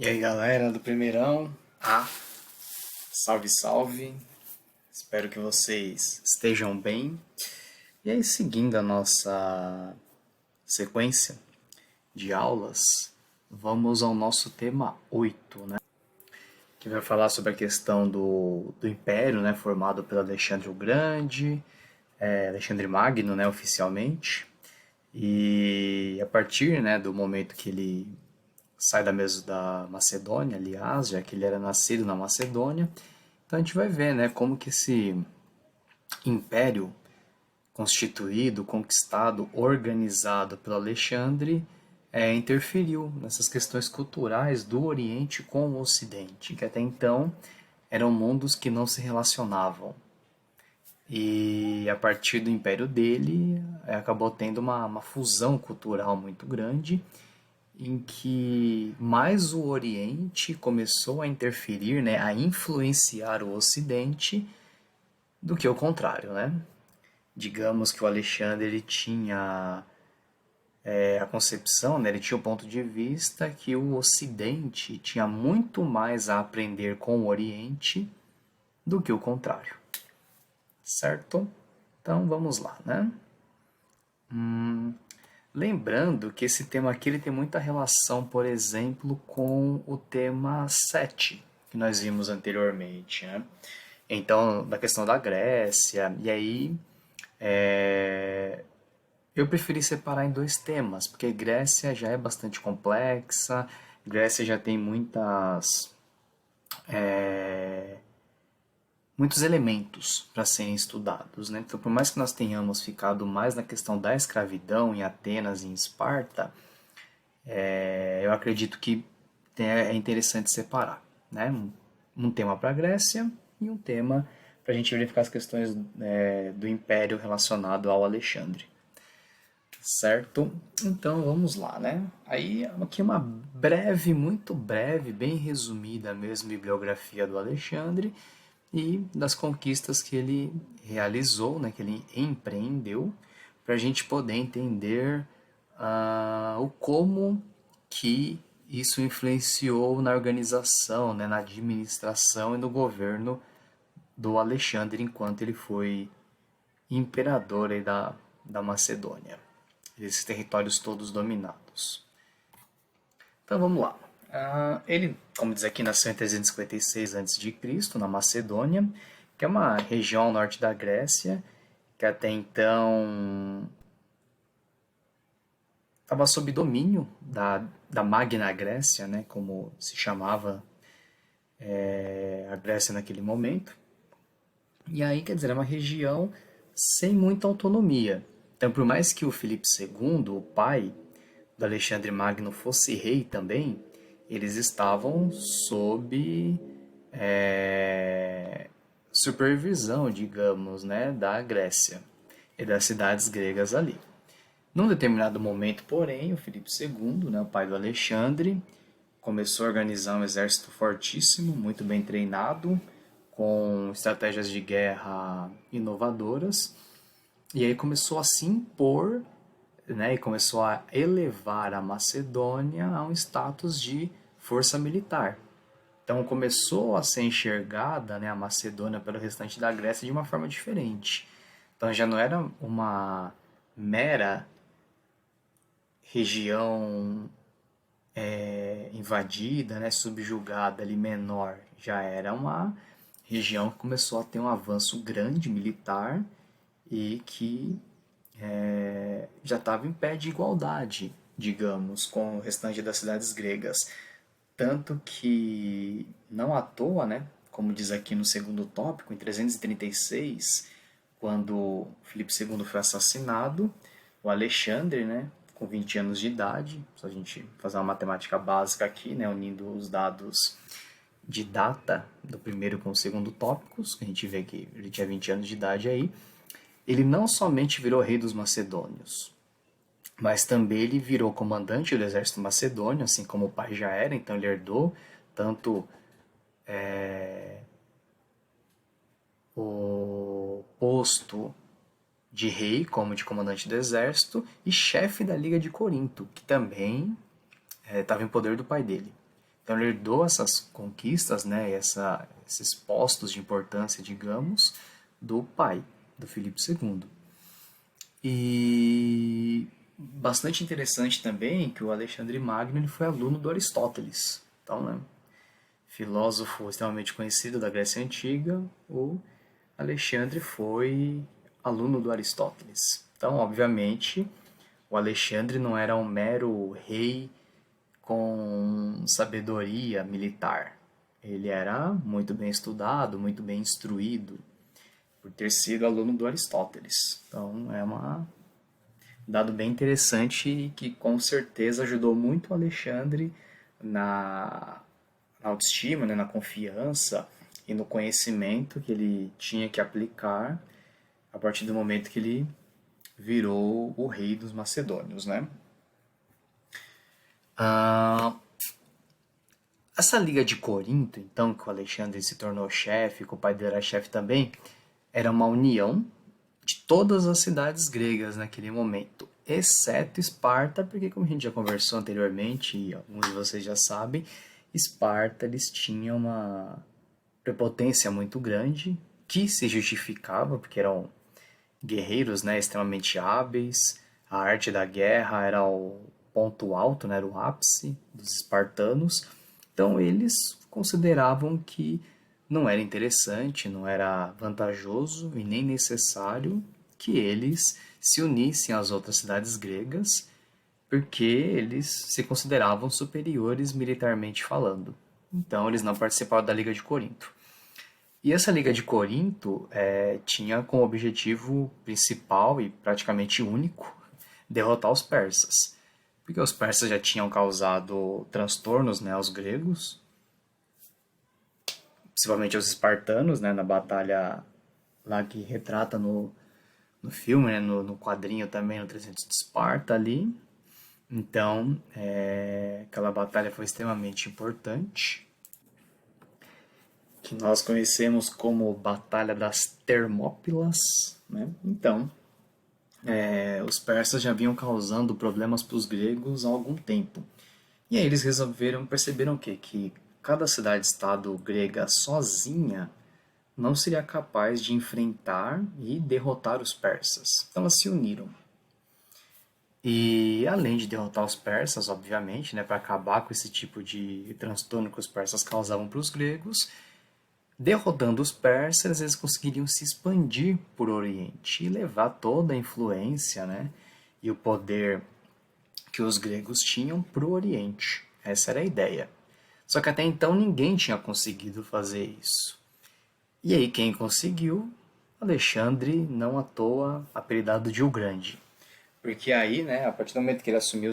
E aí galera do Primeirão, salve salve, espero que vocês estejam bem. E aí seguindo a nossa sequência de aulas, vamos ao nosso tema 8, né? Que vai falar sobre a questão do Império, né, formado pelo Alexandre o Grande, Alexandre Magno, né, oficialmente. E a partir, né, do momento que ele sai da mesa da Macedônia, aliás, já que ele era nascido na Macedônia. Então a gente vai ver, né, como que esse império constituído, conquistado, organizado pelo Alexandre interferiu nessas questões culturais do Oriente com o Ocidente, que até então eram mundos que não se relacionavam. E a partir do império dele, acabou tendo uma fusão cultural muito grande, em que mais o Oriente começou a interferir, né, a influenciar o Ocidente do que o contrário, né? Digamos que o Alexandre ele tinha a concepção, né, ele tinha o ponto de vista que o Ocidente tinha muito mais a aprender com o Oriente do que o contrário, certo? Então vamos lá, né? Lembrando que esse tema aqui ele tem muita relação, por exemplo, com o tema 7 que nós vimos anteriormente, né? Então, da questão da Grécia, e aí eu preferi separar em dois temas, porque Grécia já é bastante complexa, Grécia já tem muitos elementos para serem estudados, né? Então, por mais que nós tenhamos ficado mais na questão da escravidão em Atenas e em Esparta, eu acredito que é interessante separar, né? Um tema para a Grécia e um tema para a gente verificar as questões do Império relacionado ao Alexandre, certo? Então vamos lá, né? Aí aqui uma breve, muito breve, bem resumida mesmo bibliografia do Alexandre e das conquistas que ele realizou, né? Que ele empreendeu, para a gente poder entender o como que isso influenciou na organização, né, na administração e no governo do Alexandre enquanto ele foi imperador aí da Macedônia. Esses territórios todos dominados. Então vamos lá. Ele, como diz aqui, nasceu em 356 a.C., na Macedônia, que é uma região ao norte da Grécia, que até então estava sob domínio da Magna Grécia, né, como se chamava a Grécia naquele momento. E aí, quer dizer, é uma região sem muita autonomia. Então, por mais que o Filipe II, o pai do Alexandre Magno, fosse rei também, eles estavam sob supervisão, digamos, né, da Grécia e das cidades gregas ali. Num determinado momento, porém, o Filipe II, né, o pai do Alexandre, começou a organizar um exército fortíssimo, muito bem treinado, com estratégias de guerra inovadoras, e aí começou a se impor, né, e começou a elevar a Macedônia a um status de força militar. Então começou a ser enxergada, né, a Macedônia pelo restante da Grécia de uma forma diferente. Então já não era uma mera região invadida, né, subjugada ali menor, já era uma região que começou a ter um avanço grande militar e que já estava em pé de igualdade, digamos, com o restante das cidades gregas. Tanto que, não à toa, né, como diz aqui no segundo tópico, em 336, quando Filipe II foi assassinado, o Alexandre, né, com 20 anos de idade, só a gente fazer uma matemática básica aqui, né, unindo os dados de data do primeiro com o segundo tópicos, que a gente vê que ele tinha 20 anos de idade aí, ele não somente virou rei dos macedônios, mas também ele virou comandante do exército macedônio, assim como o pai já era, então ele herdou tanto o posto de rei como de comandante do exército e chefe da Liga de Corinto, que também estava em poder do pai dele. Então ele herdou essas conquistas, né, esses postos de importância, digamos, do pai, do Filipe II. E bastante interessante também que o Alexandre Magno ele foi aluno do Aristóteles. Então, né, filósofo extremamente conhecido da Grécia Antiga, o Alexandre foi aluno do Aristóteles. Então, obviamente, o Alexandre não era um mero rei com sabedoria militar. Ele era muito bem estudado, muito bem instruído, por ter sido aluno do Aristóteles. Então, é um dado bem interessante e que com certeza ajudou muito o Alexandre na autoestima, né, na confiança e no conhecimento que ele tinha que aplicar a partir do momento que ele virou o rei dos macedônios, né? Essa Liga de Corinto, então, que o Alexandre se tornou chefe, que o pai dele era chefe também, era uma união de todas as cidades gregas naquele momento, exceto Esparta, porque como a gente já conversou anteriormente, e alguns de vocês já sabem, Esparta eles tinham uma prepotência muito grande, que se justificava, porque eram guerreiros, né, extremamente hábeis, a arte da guerra era o ponto alto, né, era o ápice dos espartanos, então eles consideravam que não era interessante, não era vantajoso e nem necessário que eles se unissem às outras cidades gregas, porque eles se consideravam superiores militarmente falando. Então eles não participavam da Liga de Corinto. E essa Liga de Corinto tinha como objetivo principal e praticamente único derrotar os persas. Porque os persas já tinham causado transtornos, né, aos gregos, principalmente aos espartanos, né, na batalha lá que retrata no filme, né, no quadrinho também, no 300 de Esparta ali. Então, aquela batalha foi extremamente importante, que nós conhecemos como Batalha das Termópilas, né? Então, os persas já vinham causando problemas para os gregos há algum tempo. E aí eles perceberam o quê? Que cada cidade-estado grega sozinha não seria capaz de enfrentar e derrotar os persas. Então elas se uniram. E além de derrotar os persas, obviamente, né, para acabar com esse tipo de transtorno que os persas causavam para os gregos, derrotando os persas, eles conseguiriam se expandir por Oriente e levar toda a influência, né, e o poder que os gregos tinham para o Oriente. Essa era a ideia. Só que até então ninguém tinha conseguido fazer isso. E aí quem conseguiu? Alexandre, não à toa apelidado de O Grande. Porque aí, né, a partir do momento que ele assumiu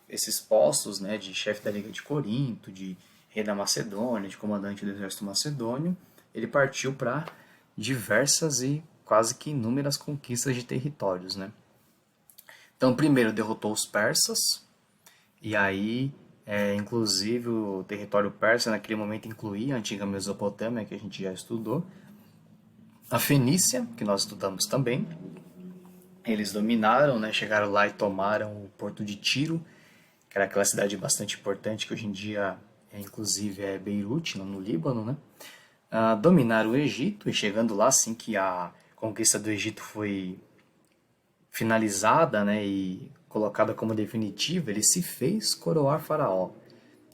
esses postos, né, de chefe da Liga de Corinto, de rei da Macedônia, de comandante do exército macedônio, ele partiu para diversas e quase que inúmeras conquistas de territórios, né? Então, primeiro derrotou os persas, e aí, inclusive, o território persa naquele momento incluía a antiga Mesopotâmia, que a gente já estudou, a Fenícia, que nós estudamos também. Eles dominaram, né, chegaram lá e tomaram o porto de Tiro, que era aquela cidade bastante importante, que hoje em dia, inclusive, é Beirute, no Líbano, né? Dominaram o Egito, e chegando lá, assim que a conquista do Egito foi finalizada, né, e colocada como definitiva, ele se fez coroar faraó,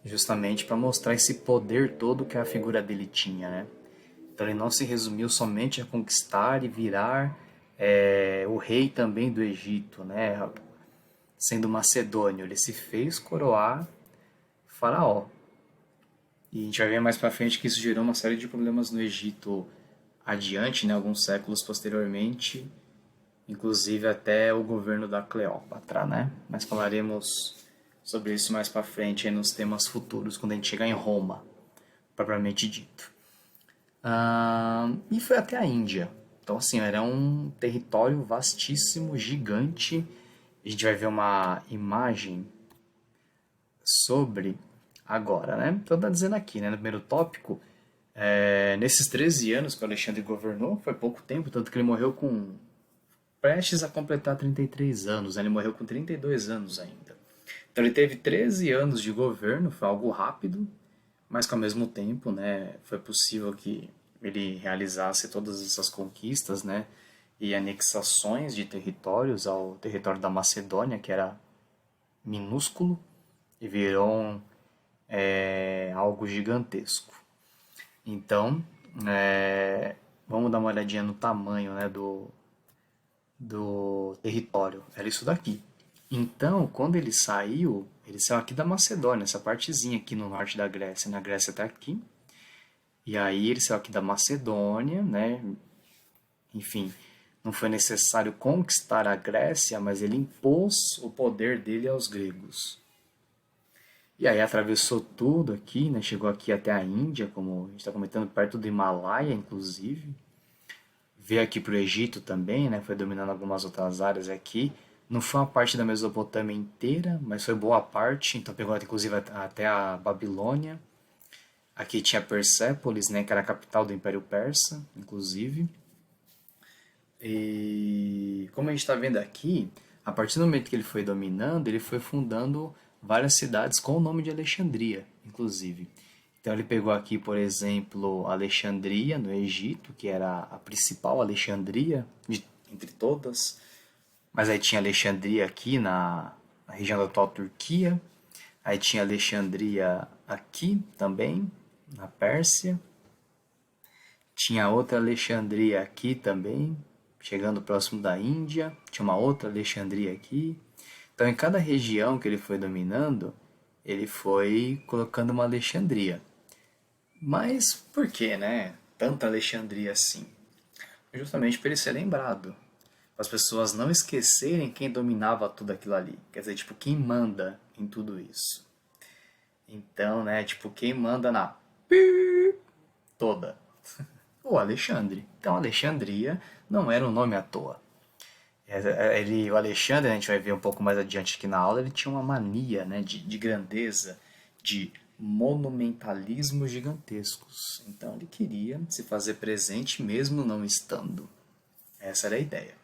justamente para mostrar esse poder todo que a figura dele tinha, né? Então ele não se resumiu somente a conquistar e virar o rei também do Egito, né? Sendo macedônio, ele se fez coroar faraó. E a gente vai ver mais para frente que isso gerou uma série de problemas no Egito adiante, né? Alguns séculos posteriormente, inclusive até o governo da Cleópatra, né? Mas falaremos sobre isso mais para frente aí nos temas futuros, quando a gente chegar em Roma, propriamente dito. E foi até a Índia. Então, assim, era um território vastíssimo, gigante. A gente vai ver uma imagem sobre agora, né? Então, tá dizendo aqui, né, no primeiro tópico, nesses 13 anos que o Alexandre governou, foi pouco tempo, tanto que ele morreu prestes a completar 33 anos, né? Ele morreu com 32 anos ainda. Então ele teve 13 anos de governo, foi algo rápido, mas que ao mesmo tempo, né, foi possível que ele realizasse todas essas conquistas, né, e anexações de territórios ao território da Macedônia, que era minúsculo, e virou algo gigantesco. Então, vamos dar uma olhadinha no tamanho, né, do território. Era isso daqui. Então, quando ele saiu aqui da Macedônia, essa partezinha aqui no norte da Grécia. Na Grécia está aqui. E aí ele saiu aqui da Macedônia, né? Enfim, não foi necessário conquistar a Grécia, mas ele impôs o poder dele aos gregos. E aí atravessou tudo aqui, né? Chegou aqui até a Índia, como a gente está comentando, perto do Himalaia, inclusive. Veio aqui para o Egito também, né? Foi dominando algumas outras áreas aqui. Não foi uma parte da Mesopotâmia inteira, mas foi boa parte. Então pegou inclusive até a Babilônia. Aqui tinha Persépolis, né? Que era a capital do Império Persa, inclusive. E como a gente está vendo aqui, a partir do momento que ele foi dominando, ele foi fundando várias cidades com o nome de Alexandria, inclusive. Então ele pegou aqui, por exemplo, Alexandria, no Egito, que era a principal Alexandria entre todas. Mas aí tinha Alexandria aqui na região da atual Turquia. Aí tinha Alexandria aqui também, na Pérsia. Tinha outra Alexandria aqui também, chegando próximo da Índia. Tinha uma outra Alexandria aqui. Então, em cada região que ele foi dominando, ele foi colocando uma Alexandria. Mas por que, né? Tanta Alexandria assim? Justamente para ele ser lembrado. Para as pessoas não esquecerem quem dominava tudo aquilo ali. Quer dizer, tipo, quem manda em tudo isso. Então, né, tipo, quem manda na toda? O Alexandre. Então, Alexandria não era um nome à toa. O Alexandre, a gente vai ver um pouco mais adiante aqui na aula, ele tinha uma mania, né, de grandeza, de monumentalismos gigantescos. Então ele queria se fazer presente mesmo não estando. Essa era a ideia.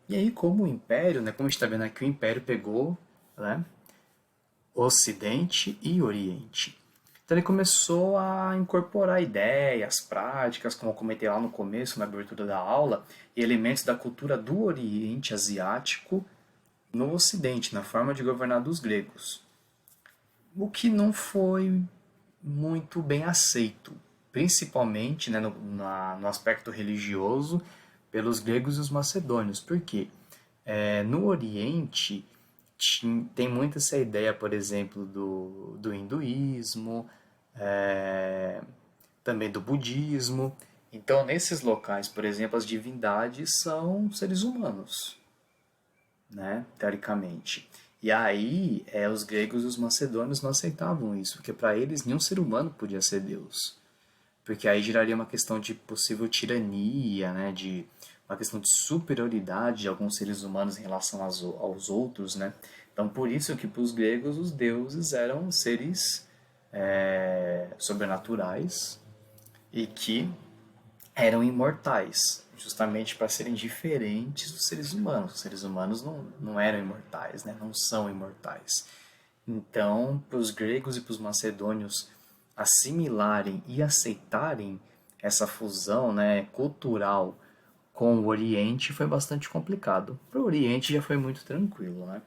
E aí, como o Império, né, como a gente está vendo aqui, o Império pegou, né, Ocidente e Oriente. Então ele começou a incorporar ideias, práticas, como eu comentei lá no começo, na abertura da aula, e elementos da cultura do Oriente Asiático no Ocidente, na forma de governar dos gregos. O que não foi muito bem aceito, principalmente, né, no aspecto religioso, pelos gregos e os macedônios. Por quê? No Oriente tem muito essa ideia, por exemplo, do hinduísmo, também do budismo. Então, nesses locais, por exemplo, as divindades são seres humanos, né, teoricamente. E aí, os gregos e os macedônios não aceitavam isso, porque para eles nenhum ser humano podia ser Deus. Porque aí geraria uma questão de possível tirania, né, de uma questão de superioridade de alguns seres humanos em relação aos outros, né? Então, por isso que para os gregos os deuses eram seres sobrenaturais e que eram imortais, justamente para serem diferentes dos seres humanos. Os seres humanos não eram imortais, né? Não são imortais. Então, para os gregos e para os macedônios assimilarem e aceitarem essa fusão, né, cultural com o Oriente foi bastante complicado. Para o Oriente já foi muito tranquilo, né?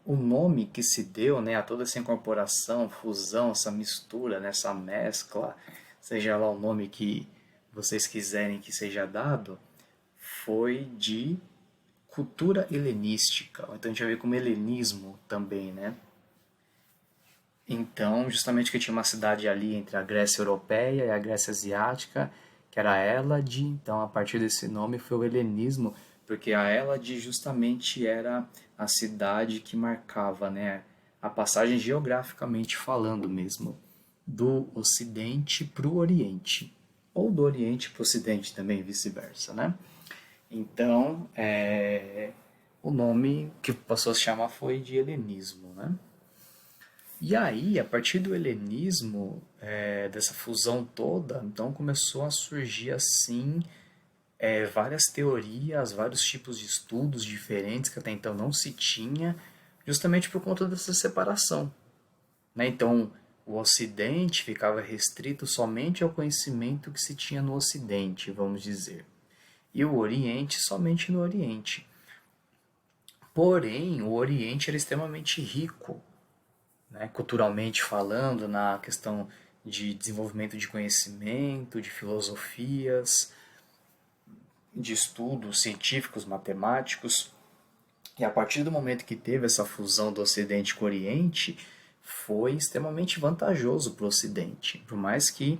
O nome que se deu, né, a toda essa incorporação, fusão, essa mistura, né, essa mescla, seja lá o nome que vocês quiserem que seja dado, foi de cultura helenística. Então a gente vai ver como helenismo também, né? Então, justamente que tinha uma cidade ali entre a Grécia Europeia e a Grécia Asiática, que era a Hélade. Então, a partir desse nome foi o helenismo, porque a Hélade justamente era a cidade que marcava, né, a passagem geograficamente falando mesmo, do Ocidente para o Oriente, ou do Oriente para o Ocidente também, vice-versa, né? Então, o nome que passou a se chamar foi de helenismo, né? E aí, a partir do helenismo, dessa fusão toda, então começou a surgir assim várias teorias, vários tipos de estudos diferentes que até então não se tinha, justamente por conta dessa separação. né? Então, o Ocidente ficava restrito somente ao conhecimento que se tinha no Ocidente, vamos dizer, e o Oriente somente no Oriente. Porém, o Oriente era extremamente rico, né, culturalmente falando, na questão de desenvolvimento de conhecimento, de filosofias, de estudos científicos, matemáticos. E a partir do momento que teve essa fusão do Ocidente com o Oriente, foi extremamente vantajoso para o Ocidente. Por mais que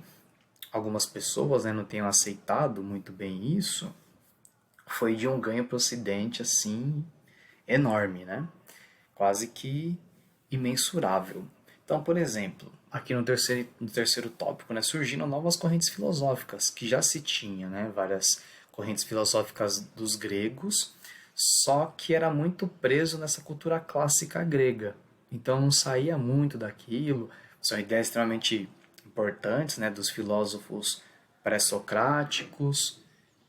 algumas pessoas, né, não tenham aceitado muito bem isso, foi de um ganho para o Ocidente assim enorme, né? Quase que imensurável. Então, por exemplo, aqui no terceiro tópico, né, surgiram novas correntes filosóficas, que já se tinha, né, várias correntes filosóficas dos gregos, só que era muito preso nessa cultura clássica grega. Então não saía muito daquilo, são ideias extremamente importantes, né, dos filósofos pré-socráticos,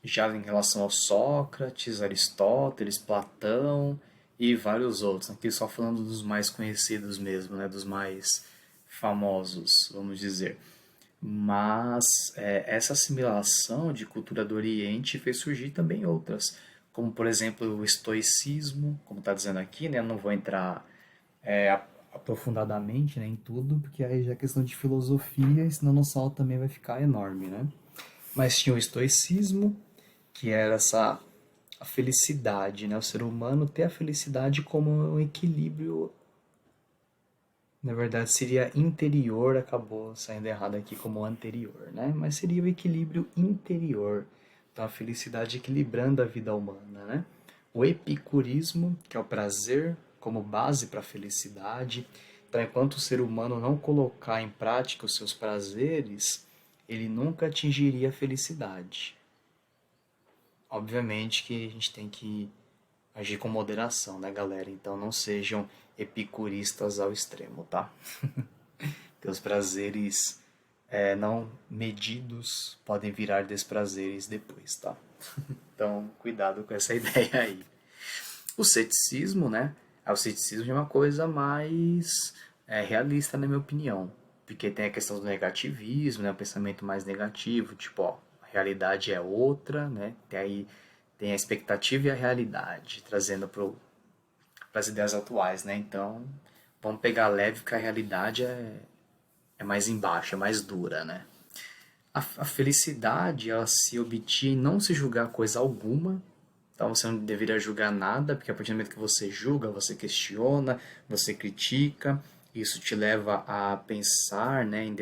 já em relação ao Sócrates, Aristóteles, Platão e vários outros. Aqui só falando dos mais conhecidos mesmo, né, dos mais famosos, vamos dizer. Mas essa assimilação de cultura do Oriente fez surgir também outras, como por exemplo o estoicismo, como está dizendo aqui, né? Eu não vou entrar aprofundadamente, né, em tudo, porque aí já é questão de filosofia, e senão nossa aula também vai ficar enorme, né? Mas tinha o estoicismo, que era essa a felicidade, né? O ser humano ter a felicidade como um equilíbrio, na verdade seria interior, acabou saindo errado aqui como anterior, né? Mas seria o equilíbrio interior, então a felicidade equilibrando a vida humana, né? O epicurismo, que é o prazer como base para a felicidade. Então, enquanto o ser humano não colocar em prática os seus prazeres, ele nunca atingiria a felicidade. Obviamente que a gente tem que agir com moderação, né, galera? Então não sejam epicuristas ao extremo, tá? Porque os prazeres não medidos podem virar desprazeres depois, tá? Então, cuidado com essa ideia aí. O ceticismo, né? O ceticismo é uma coisa mais realista, na minha opinião. Porque tem a questão do negativismo, né? O pensamento mais negativo, tipo, ó, a realidade é outra, né? Tem a expectativa e a realidade, trazendo para as ideias atuais, né? Então, vamos pegar leve que a realidade é mais embaixo, é mais dura, né? A felicidade, ela se obtinha em não se julgar coisa alguma, então você não deveria julgar nada, porque a partir do momento que você julga, você questiona, você critica, isso te leva a pensar, né, em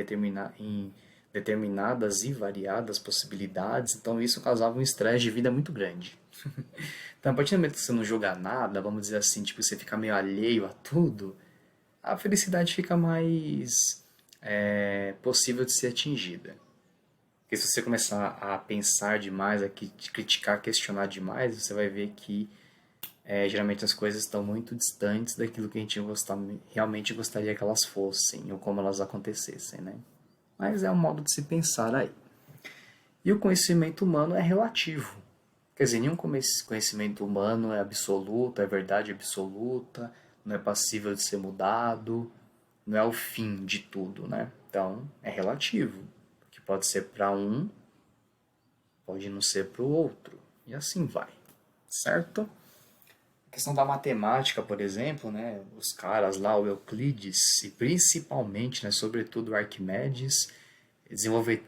determinadas e variadas possibilidades, então isso causava um estresse de vida muito grande. Então, a partir do momento que você não julga nada, vamos dizer assim, tipo, você fica meio alheio a tudo, a felicidade fica mais possível de ser atingida. Porque se você começar a pensar demais, a criticar, questionar demais, você vai ver que geralmente as coisas estão muito distantes daquilo que a gente realmente gostaria que elas fossem, ou como elas acontecessem, né? Mas é um modo de se pensar aí. E o conhecimento humano é relativo. Quer dizer, nenhum conhecimento humano é absoluto, é verdade absoluta, não é passível de ser mudado, não é o fim de tudo, né? Então, é relativo. Que pode ser para um, pode não ser para o outro. E assim vai, certo? A questão da matemática, por exemplo, né? Os caras lá, o Euclides, e principalmente, né, sobretudo o Arquimedes,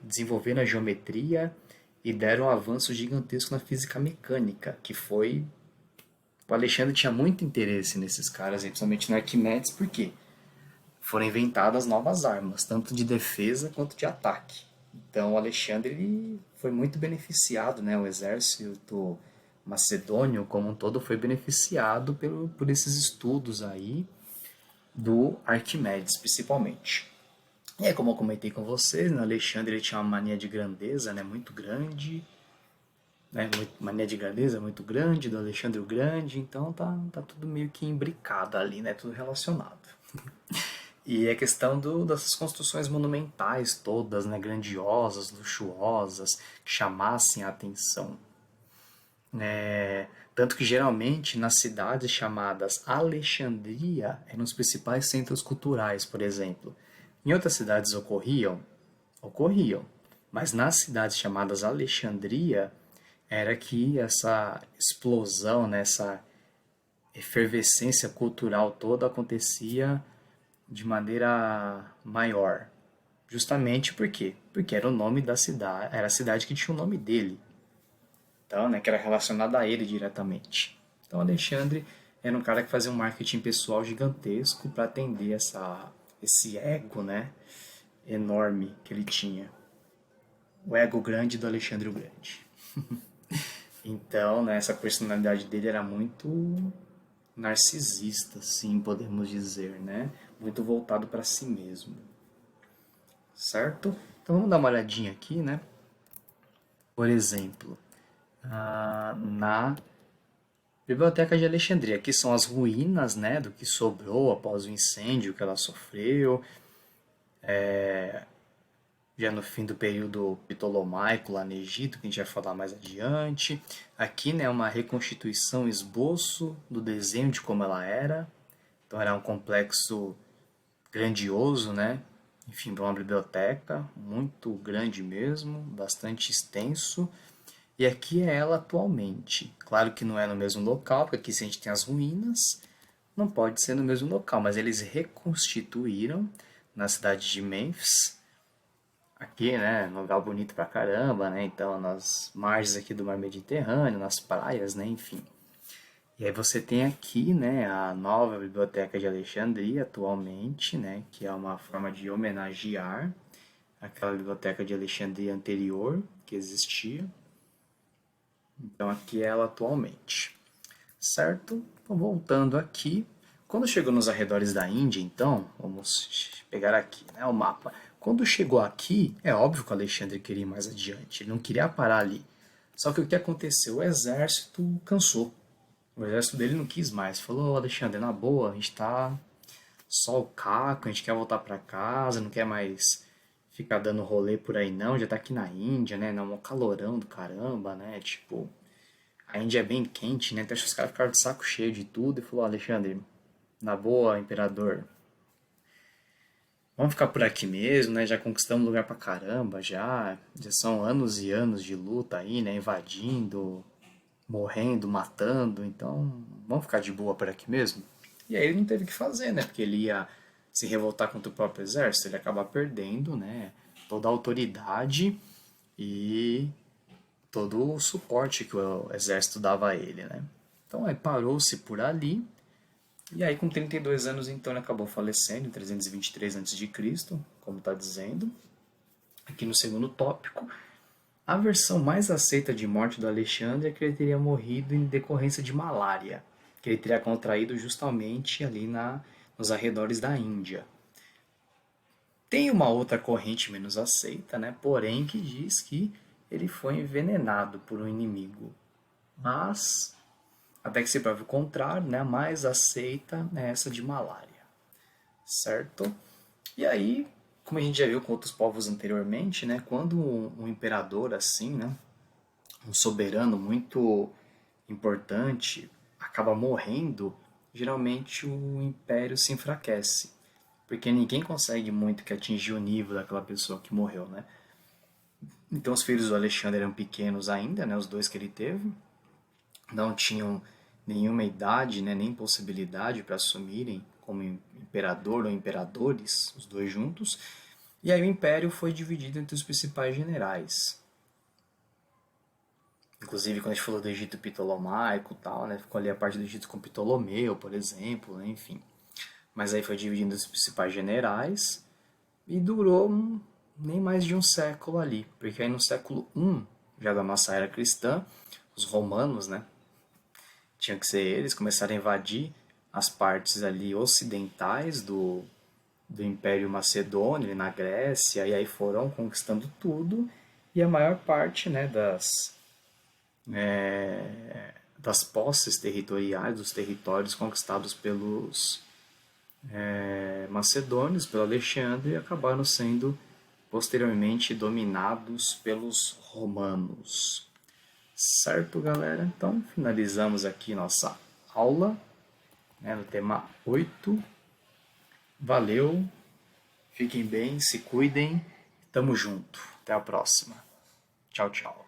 desenvolveram a geometria e deram um avanço gigantesco na física mecânica, que foi... O Alexandre tinha muito interesse nesses caras, principalmente no Arquimedes, por quê? Foram inventadas novas armas, tanto de defesa quanto de ataque. Então o Alexandre ele foi muito beneficiado, né? O exército macedônio como um todo foi beneficiado por esses estudos aí do Arquimedes, principalmente. E aí, como eu comentei com vocês, né, Alexandre ele tinha uma mania de grandeza, né, muito grande, né, mania de grandeza muito grande, do Alexandre o Grande, então tá tudo meio que imbricado ali, né, tudo relacionado. E a questão dessas construções monumentais todas, né, grandiosas, luxuosas, que chamassem a atenção. Tanto que geralmente nas cidades chamadas Alexandria eram os principais centros culturais, por exemplo. Em outras cidades ocorriam, mas nas cidades chamadas Alexandria era que essa explosão, né, essa efervescência cultural toda acontecia de maneira maior. Justamente por quê? Porque era o nome da cidade, era a cidade que tinha o nome dele. Então, né, que era relacionada a ele diretamente. Então, Alexandre era um cara que fazia um marketing pessoal gigantesco para atender esse ego, né, enorme que ele tinha. O ego grande do Alexandre o Grande. Então, né, essa personalidade dele era muito narcisista, sim, podemos dizer, né? Muito voltado para si mesmo, certo? Então vamos dar uma olhadinha aqui, né? Por exemplo, na Biblioteca de Alexandria, aqui são as ruínas, né, do que sobrou após o incêndio que ela sofreu, já no fim do período ptolomaico lá no Egito, que a gente vai falar mais adiante. Aqui, né, uma reconstituição, esboço do desenho de como ela era. Então era um complexo grandioso, né? Enfim, para uma biblioteca muito grande mesmo, bastante extenso. E aqui é ela atualmente. Claro que não é no mesmo local, porque aqui se a gente tem as ruínas, não pode ser no mesmo local, mas eles reconstituíram na cidade de Mênfis. Aqui, né, um lugar bonito pra caramba, né? Então, nas margens aqui do mar Mediterrâneo, nas praias, né, enfim. E aí você tem aqui, né, a nova Biblioteca de Alexandria atualmente, né, que é uma forma de homenagear aquela Biblioteca de Alexandria anterior que existia. Então aqui é ela atualmente, certo? Então voltando aqui, quando chegou nos arredores da Índia, então, vamos pegar aqui, né, o mapa. Quando chegou aqui, é óbvio que o Alexandre queria ir mais adiante, ele não queria parar ali. Só que o que aconteceu? O exército cansou. O exército dele não quis mais. Falou, Alexandre, na boa, a gente tá só o caco, a gente quer voltar para casa, não quer mais ficar dando rolê por aí não, já tá aqui na Índia, né? Não, um calorão do caramba, né? Tipo, a Índia é bem quente, né? Então acho que os caras ficaram de saco cheio de tudo e falou, Alexandre, na boa, imperador, vamos ficar por aqui mesmo, né? Já conquistamos lugar pra caramba, já são anos e anos de luta aí, né? Invadindo, morrendo, matando, então vamos ficar de boa por aqui mesmo? E aí ele não teve o que fazer, né? Porque ele ia se revoltar contra o próprio exército, ele ia acabar perdendo, né? Toda a autoridade e todo o suporte que o exército dava a ele, né? Então aí parou-se por ali, e aí com 32 anos então ele acabou falecendo em 323 a.C., como está dizendo, aqui no segundo tópico. A versão mais aceita de morte do Alexandre é que ele teria morrido em decorrência de malária, que ele teria contraído justamente ali nos arredores da Índia. Tem uma outra corrente menos aceita, né? Porém, que diz que ele foi envenenado por um inimigo. Mas, até que se prove o contrário, né? A mais aceita é essa de malária, certo? E aí, como a gente já viu com outros povos anteriormente, né? Quando um imperador assim, né? Um soberano muito importante acaba morrendo, geralmente o império se enfraquece. Porque ninguém consegue muito que atingir o nível daquela pessoa que morreu, né? Então os filhos do Alexandre eram pequenos ainda, né? Os dois que ele teve. Não tinham nenhuma idade, né? Nem possibilidade para assumirem como imperador ou imperadores, os dois juntos. E aí o império foi dividido entre os principais generais. Inclusive, quando a gente falou do Egito Ptolomaico e tal, né? Ficou ali a parte do Egito com Ptolomeu, por exemplo, né? Enfim. Mas aí foi dividindo os principais generais e durou nem mais de um século ali. Porque aí no século I, já da nossa era cristã, os romanos, né? Tinham que ser eles, começaram a invadir as partes ali ocidentais do Império Macedônio, na Grécia, e aí foram conquistando tudo. E a maior parte, né, das posses territoriais, dos territórios conquistados pelos macedônios, pelo Alexandre, acabaram sendo posteriormente dominados pelos romanos, Certo, galera? Então, finalizamos aqui nossa aula, né, no tema 8. Valeu, fiquem bem, se cuidem, tamo junto. Até a próxima. Tchau, tchau.